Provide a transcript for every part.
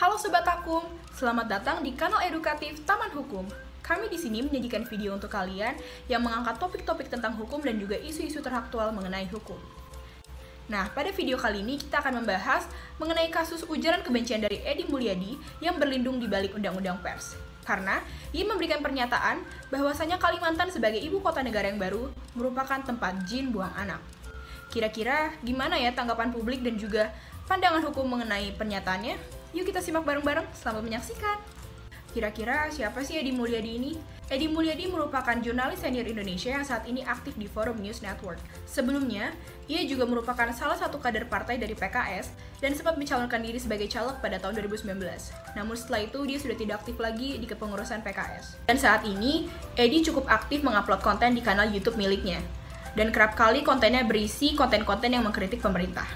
Halo Sobat Takum, selamat datang di kanal edukatif Taman Hukum. Kami di sini menyajikan video untuk kalian yang mengangkat topik-topik tentang hukum dan juga isu-isu teraktual mengenai hukum. Nah, pada video kali ini kita akan membahas mengenai kasus ujaran kebencian dari Edy Mulyadi yang berlindung di balik Undang-Undang Pers. Karena ia memberikan pernyataan bahwasanya Kalimantan sebagai ibu kota negara yang baru merupakan tempat jin buang anak. Kira-kira gimana ya tanggapan publik dan juga pandangan hukum mengenai pernyataannya? Yuk kita simak bareng-bareng, selamat menyaksikan. Kira-kira siapa sih Edy Mulyadi ini? Edy Mulyadi merupakan jurnalis senior Indonesia yang saat ini aktif di Forum News Network. Sebelumnya, ia juga merupakan salah satu kader partai dari PKS dan sempat mencalonkan diri sebagai caleg pada tahun 2019. Namun setelah itu dia sudah tidak aktif lagi di kepengurusan PKS. Dan saat ini, Edy cukup aktif mengupload konten di kanal YouTube miliknya. Dan kerap kali kontennya berisi konten-konten yang mengkritik pemerintah.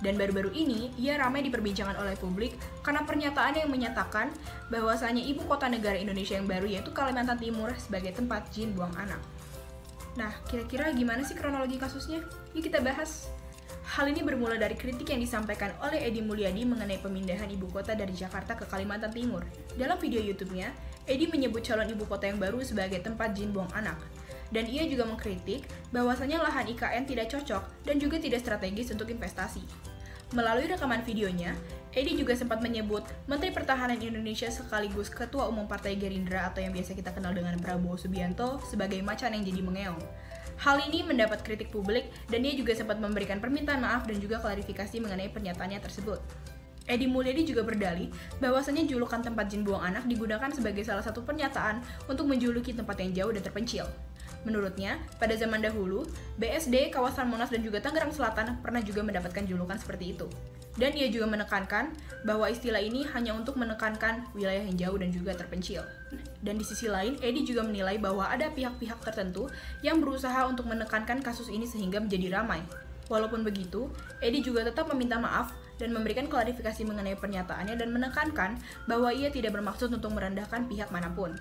Dan baru-baru ini, ia ramai diperbincangkan oleh publik karena pernyataan yang menyatakan bahwasanya ibu kota negara Indonesia yang baru yaitu Kalimantan Timur sebagai tempat jin buang anak. Nah, kira-kira gimana sih kronologi kasusnya? Yuk kita bahas. Hal ini bermula dari kritik yang disampaikan oleh Edy Mulyadi mengenai pemindahan ibu kota dari Jakarta ke Kalimantan Timur. Dalam video YouTube-nya, Edy menyebut calon ibu kota yang baru sebagai tempat jin buang anak. Dan ia juga mengkritik bahwasanya lahan IKN tidak cocok dan juga tidak strategis untuk investasi. Melalui rekaman videonya, Edy juga sempat menyebut Menteri Pertahanan Indonesia sekaligus Ketua Umum Partai Gerindra atau yang biasa kita kenal dengan Prabowo Subianto sebagai macan yang jadi mengeong. Hal ini mendapat kritik publik dan dia juga sempat memberikan permintaan maaf dan juga klarifikasi mengenai pernyataannya tersebut. Edy Mulyadi juga berdalih bahwasanya julukan tempat jin buang anak digunakan sebagai salah satu pernyataan untuk menjuluki tempat yang jauh dan terpencil. Menurutnya, pada zaman dahulu, BSD, kawasan Monas dan juga Tangerang Selatan pernah juga mendapatkan julukan seperti itu. Dan ia juga menekankan bahwa istilah ini hanya untuk menekankan wilayah yang jauh dan juga terpencil. Dan di sisi lain, Edy juga menilai bahwa ada pihak-pihak tertentu yang berusaha untuk menekankan kasus ini sehingga menjadi ramai. Walaupun begitu, Edy juga tetap meminta maaf dan memberikan klarifikasi mengenai pernyataannya dan menekankan bahwa ia tidak bermaksud untuk merendahkan pihak manapun.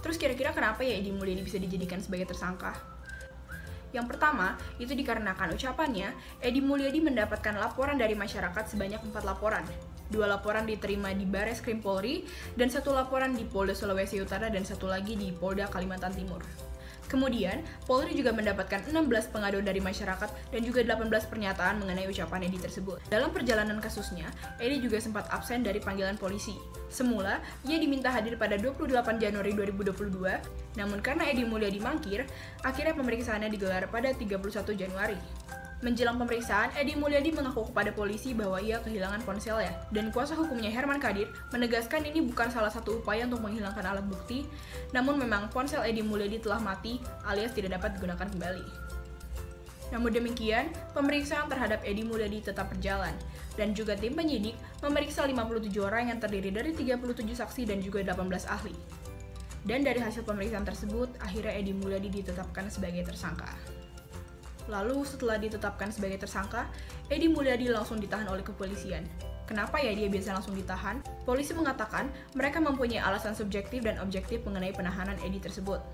Terus kira-kira kenapa ya Edy Mulyadi bisa dijadikan sebagai tersangka? Yang pertama, itu dikarenakan ucapannya, Edy Mulyadi mendapatkan laporan dari masyarakat sebanyak 4 laporan. 2 laporan diterima di Bareskrim Polri, dan 1 laporan di Polda Sulawesi Utara, dan 1 lagi di Polda Kalimantan Timur. Kemudian, Polri juga mendapatkan 16 pengaduan dari masyarakat dan juga 18 pernyataan mengenai ucapan Edy tersebut. Dalam perjalanan kasusnya, Edy juga sempat absen dari panggilan polisi. Semula, ia diminta hadir pada 28 Januari 2022, namun karena Edy Mulyadi mangkir, akhirnya pemeriksaannya digelar pada 31 Januari. Menjelang pemeriksaan, Edy Mulyadi mengaku kepada polisi bahwa ia kehilangan ponselnya, dan kuasa hukumnya Herman Kadir menegaskan ini bukan salah satu upaya untuk menghilangkan alat bukti, namun memang ponsel Edy Mulyadi telah mati alias tidak dapat digunakan kembali. Namun demikian, pemeriksaan terhadap Edy Mulyadi tetap berjalan, dan juga tim penyidik memeriksa 57 orang yang terdiri dari 37 saksi dan juga 18 ahli. Dan dari hasil pemeriksaan tersebut, akhirnya Edy Mulyadi ditetapkan sebagai tersangka. Lalu setelah ditetapkan sebagai tersangka, Edy Mulyadi langsung ditahan oleh kepolisian. Kenapa ya dia biasa langsung ditahan? Polisi mengatakan mereka mempunyai alasan subjektif dan objektif mengenai penahanan Edy tersebut.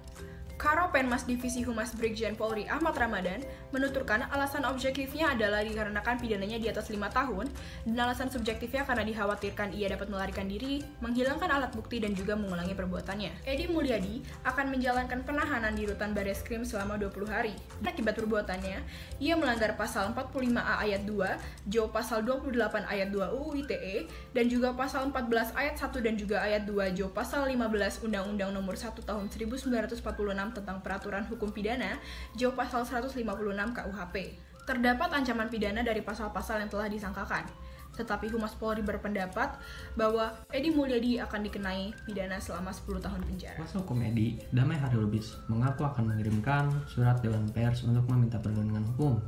Karo Penmas Divisi Humas Brigjen Polri Ahmad Ramadan menuturkan alasan objektifnya adalah dikarenakan pidananya di atas 5 tahun dan alasan subjektifnya karena dikhawatirkan ia dapat melarikan diri, menghilangkan alat bukti dan juga mengulangi perbuatannya. Edy Mulyadi akan menjalankan penahanan di rutan Bareskrim selama 20 hari. Akibat perbuatannya, ia melanggar pasal 45A ayat 2, JO pasal 28 ayat 2 UU ITE dan juga pasal 14 ayat 1 dan juga ayat 2 JO pasal 15 Undang-Undang Nomor 1 Tahun 1946 tentang peraturan hukum pidana, JO pasal 156 KUHP. Terdapat ancaman pidana dari pasal-pasal yang telah disangkakan. Tetapi Humas Polri berpendapat bahwa Edy Mulyadi akan dikenai pidana selama 10 tahun penjara. Kuasa hukum Edy, Damai Harilubis, mengaku akan mengirimkan surat Dewan Pers untuk meminta perlindungan hukum.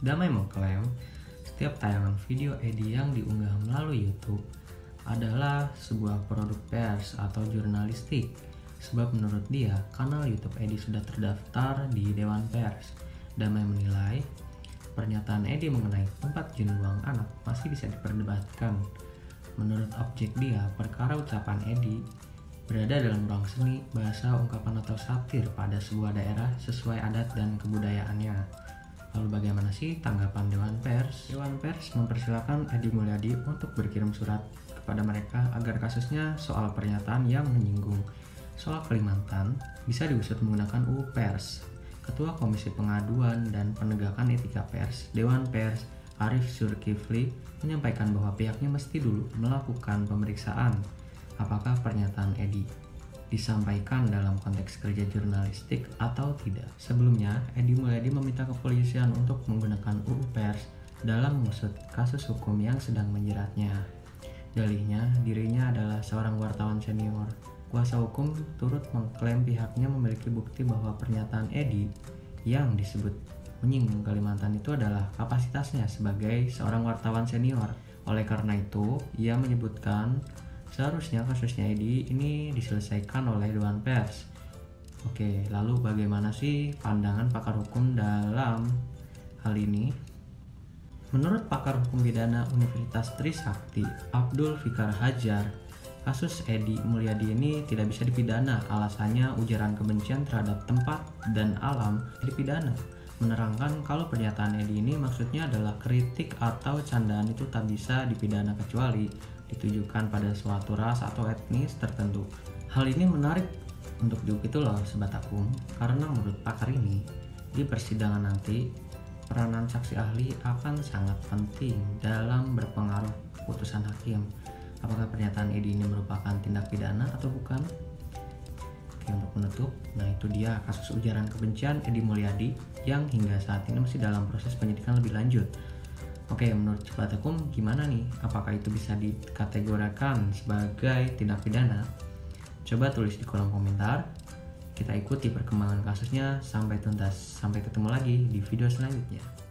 Damai mengklaim setiap tayangan video Edy yang diunggah melalui YouTube adalah sebuah produk pers atau jurnalistik. Sebab menurut dia, kanal YouTube Edy sudah terdaftar di Dewan Pers. Damai menilai, pernyataan Edy mengenai tempat jin buang anak masih bisa diperdebatkan. Menurut objek dia, perkara ucapan Edy berada dalam ruang seni, bahasa, ungkapan atau satir pada sebuah daerah sesuai adat dan kebudayaannya. Lalu bagaimana sih tanggapan Dewan Pers? Dewan Pers mempersilahkan Edy Mulyadi untuk berkirim surat kepada mereka agar kasusnya soal pernyataan yang menyinggung soal Kalimantan bisa diusut menggunakan UU Pers. Ketua Komisi Pengaduan dan Penegakan Etika Pers, Dewan Pers, Arief Zulkifli menyampaikan bahwa pihaknya mesti dulu melakukan pemeriksaan apakah pernyataan Edi disampaikan dalam konteks kerja jurnalistik atau tidak. Sebelumnya, Edi Mulyadi meminta kepolisian untuk menggunakan UU Pers dalam mengusut kasus hukum yang sedang menjeratnya. Dalihnya, dirinya adalah seorang wartawan senior. Kuasa hukum turut mengklaim pihaknya memiliki bukti bahwa pernyataan Edi yang disebut menyinggung Kalimantan itu adalah kapasitasnya sebagai seorang wartawan senior. Oleh karena itu, ia menyebutkan seharusnya kasusnya Edi ini diselesaikan oleh Dewan Pers. Oke, lalu bagaimana sih pandangan pakar hukum dalam hal ini? Menurut pakar hukum pidana Universitas Trisakti, Abdul Fikar Hajar, kasus Edi Mulyadi ini tidak bisa dipidana, alasannya ujaran kebencian terhadap tempat dan alam dipidana. Menerangkan kalau pernyataan Edi ini maksudnya adalah kritik atau candaan itu tak bisa dipidana kecuali ditujukan pada suatu ras atau etnis tertentu. Hal ini menarik untuk diulik loh Sobat Akum, karena menurut pakar ini, di persidangan nanti peranan saksi ahli akan sangat penting dalam berpengaruh keputusan hakim. Apakah pernyataan Edi ini merupakan tindak pidana atau bukan? Oke, untuk menutup, nah itu dia kasus ujaran kebencian Edi Mulyadi yang hingga saat ini masih dalam proses penyidikan lebih lanjut. Oke, menurut Sobat Akum gimana nih? Apakah itu bisa dikategorikan sebagai tindak pidana? Coba tulis di kolom komentar. Kita ikuti perkembangan kasusnya sampai tuntas. Sampai ketemu lagi di video selanjutnya.